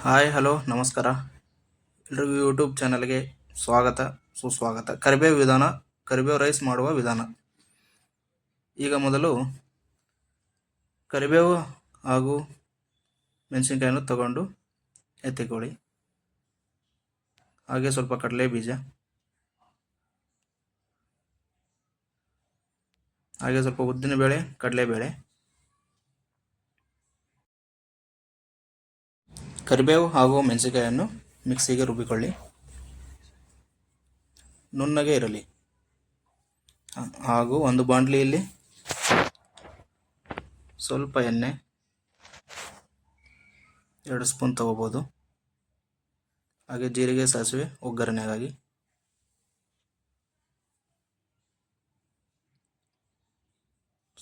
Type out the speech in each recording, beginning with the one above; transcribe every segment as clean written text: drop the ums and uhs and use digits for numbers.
Hi hello ನಮಸ್ಕಾರ. ಎಲ್ರಿಗೂ YouTube ಚಾನಲ್ಗೆ ಸ್ವಾಗತ ಸುಸ್ವಾಗತ. ಕರಿಬೇವು ರೈಸ್ ಮಾಡುವ ವಿಧಾನ. ಈಗ ಮೊದಲು ಕರಿಬೇವು ಹಾಗೂ ಮೆಣಸಿನಕಾಯನ್ನು ತಗೊಂಡು ಎತ್ತಿಕೊಳ್ಳಿ. ಹಾಗೆ ಸ್ವಲ್ಪ ಕಡಲೆ ಬೀಜ, ಹಾಗೆ ಸ್ವಲ್ಪ ಉದ್ದಿನಬೇಳೆ, ಕಡಲೆಬೇಳೆ, ಕರಿಬೇವು ಹಾಗೂ ಮೆಣಸಿನಕಾಯನ್ನು ಮಿಕ್ಸಿಗೆ ರುಬ್ಬಿಕೊಳ್ಳಿ. ನುಣ್ಣಗೆ ಇರಲಿ. ಹಾಗೂ ಒಂದು ಬಾಣಲಿಯಲ್ಲಿ ಸ್ವಲ್ಪ ಎಣ್ಣೆ, 2 ಸ್ಪೂನ್ ತಗೋಬೋದು. ಹಾಗೆ ಜೀರಿಗೆ, ಸಾಸಿವೆ ಒಗ್ಗರಣೆಗಾಗಿ.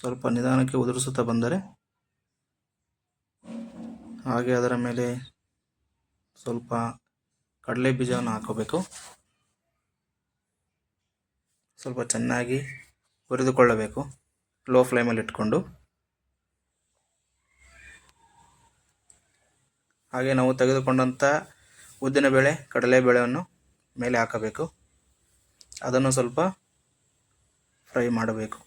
ಸ್ವಲ್ಪ ನಿಧಾನಕ್ಕೆ ಉದುರಿಸುತ್ತಾ ಬಂದರೆ ಹಾಗೆ ಅದರ ಮೇಲೆ ಸ್ವಲ್ಪ ಕಡಲೆ ಬೀಜವನ್ನು ಹಾಕೋಬೇಕು. ಸ್ವಲ್ಪ ಚೆನ್ನಾಗಿ ಹುರಿದುಕೊಳ್ಳಬೇಕು ಲೋ ಫ್ಲೇಮಲ್ಲಿ ಇಟ್ಕೊಂಡು. ಹಾಗೆ ನಾವು ತೆಗೆದುಕೊಂಡಂಥ ಉದ್ದಿನಬೇಳೆ, ಕಡಲೆಬೇಳೆಯನ್ನು ಮೇಲೆ ಹಾಕಬೇಕು. ಅದನ್ನು ಸ್ವಲ್ಪ ಫ್ರೈ ಮಾಡಬೇಕು.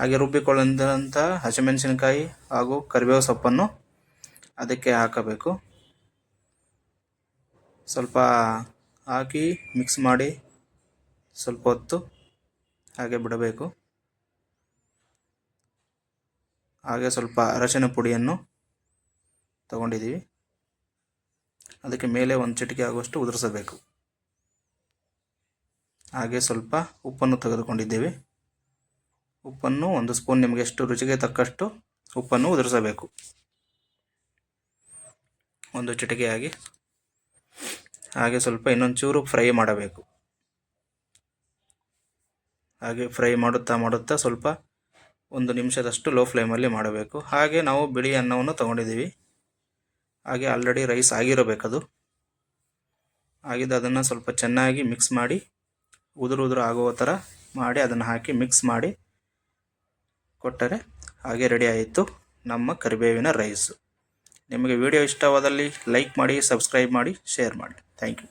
ಹಾಗೆ ರುಬ್ಬಿಕೊಳ್ಳಂಥ ಹಸಿಮೆಣಸಿನಕಾಯಿ ಹಾಗೂ ಕರಿಬೇವು ಸೊಪ್ಪನ್ನು ಅದಕ್ಕೆ ಹಾಕಬೇಕು. ಸ್ವಲ್ಪ ಹಾಕಿ ಮಿಕ್ಸ್ ಮಾಡಿ ಸ್ವಲ್ಪ ಹೊತ್ತು ಹಾಗೆ ಬಿಡಬೇಕು. ಹಾಗೆ ಸ್ವಲ್ಪ ಅರಶಿನ ಪುಡಿಯನ್ನು ತಗೊಂಡಿದ್ದೀವಿ, ಅದಕ್ಕೆ ಮೇಲೆ 1 ಚಿಟಿಕೆ ಆಗುವಷ್ಟು ಉದುರಿಸಬೇಕು. ಹಾಗೆ ಸ್ವಲ್ಪ ಉಪ್ಪನ್ನು ತೆಗೆದುಕೊಂಡಿದ್ದೇವೆ. ಉಪ್ಪನ್ನು 1 ಸ್ಪೂನ್, ನಿಮಗೆ ಎಷ್ಟು ರುಚಿಗೆ ತಕ್ಕಷ್ಟು ಉಪ್ಪನ್ನು ಉದುರಿಸಬೇಕು. 1 ಚಿಟಿಕೆಯಾಗಿ. ಹಾಗೆ ಸ್ವಲ್ಪ ಇನ್ನೊಂದು ಚೂರು ಫ್ರೈ ಮಾಡಬೇಕು. ಹಾಗೆ ಫ್ರೈ ಮಾಡುತ್ತಾ ಸ್ವಲ್ಪ 1 ನಿಮಿಷದಷ್ಟು ಲೋ ಫ್ಲೇಮಲ್ಲಿ ಮಾಡಬೇಕು. ಹಾಗೆ ನಾವು ಬಿಳಿ ಅನ್ನವನ್ನು ತಗೊಂಡಿದ್ದೀವಿ. ಹಾಗೆ ಆಲ್ರೆಡಿ ರೈಸ್ ಆಗಿರಬೇಕದು. ಆಗಿದ್ದು ಅದನ್ನು ಸ್ವಲ್ಪ ಚೆನ್ನಾಗಿ ಮಿಕ್ಸ್ ಮಾಡಿ ಉದುರು ಆಗುವ ಥರ ಮಾಡಿ ಅದನ್ನು ಹಾಕಿ ಮಿಕ್ಸ್ ಮಾಡಿ ಕೊಟ್ಟರೆ ಹಾಗೆ ರೆಡಿ ಆಯಿತು ನಮ್ಮ ಕರಿಬೇವಿನ ರೈಸು. ನಿಮಗೆ ವಿಡಿಯೋ ಇಷ್ಟವಾದಲ್ಲಿ ಲೈಕ್ ಮಾಡಿ, ಸಬ್ಸ್ಕ್ರೈಬ್ ಮಾಡಿ, ಶೇರ್ ಮಾಡಿ. Thank you.